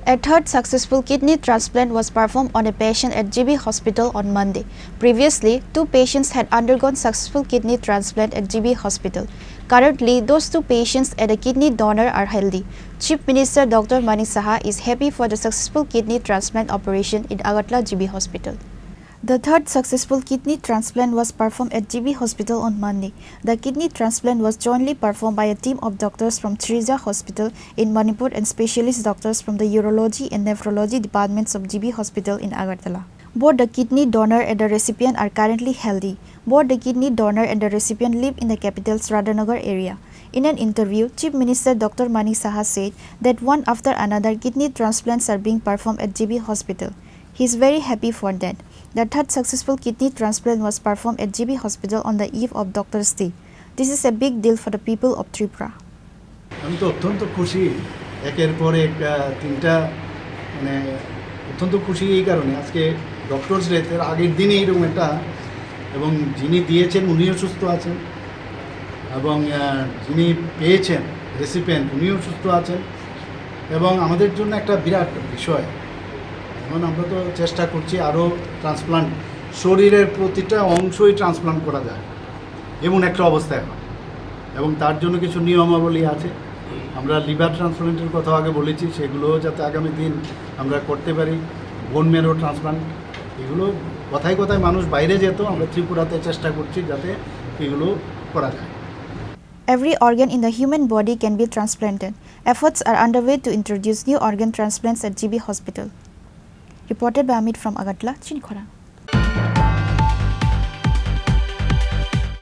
A third successful kidney transplant was performed on a patient at GB Hospital on Monday. Previously, 2 patients had undergone successful kidney transplant at GB Hospital. Currently, those 2 patients and a kidney donor are healthy. Chief Minister Dr. Manik Saha is happy for the successful kidney transplant operation in Agartala GB Hospital. The third successful kidney transplant was performed at GB Hospital on Monday. The kidney transplant was jointly performed by a team of doctors from Trija Hospital in Manipur and specialist doctors from the urology and nephrology departments of GB Hospital in Agartala. Both the kidney donor and the recipient are currently healthy. Both the kidney donor and the recipient live in the capital's Radhanagar area. In an interview, Chief Minister Dr. Manik Saha said that one after another kidney transplants are being performed at GB Hospital. He is very happy for that. The third successful kidney transplant was performed at GB Hospital on the eve of Doctor's Day. This is a big deal for the people of Tripura. আমি তো অত্যন্ত খুশি একের পর এক তিনটা অত্যন্ত খুশি এই কারণে আজকে ডক্টরস ডের আগের দিনে এরকম একটা এবং যিনি দিয়েছেন উনিও সুস্থ আছেন এবং যিনি পেয়েছেন রেসিপিয়েন্ট উনিও সুস্থ আছেন এবং আমাদের জন্য একটা বিরাট বিষয়। এখন আমরা তো চেষ্টা করছি আরও ট্রান্সপ্লান্ট শরীরের প্রতিটা অংশই ট্রান্সপ্লান্ট করা যায় এমন একটা অবস্থায় হয় এবং তার জন্য কিছু নিয়মাবলী আছে। আমরা লিভার ট্রান্সপ্লান্টের কথা আগে বলেছি, সেগুলো যাতে আগামী দিন আমরা করতে পারি। বোন ম্যারো ট্রান্সপ্লান্ট, এগুলো কথায় কথায় মানুষ বাইরে যেত, আমরা ত্রিপুরাতে চেষ্টা করছি যাতে এগুলো করা যায়। Every organ in the human body can be transplanted. Efforts are underway to introduce new organ transplants at GB Hospital. Reported by Amit from Agartala, Chinkhora.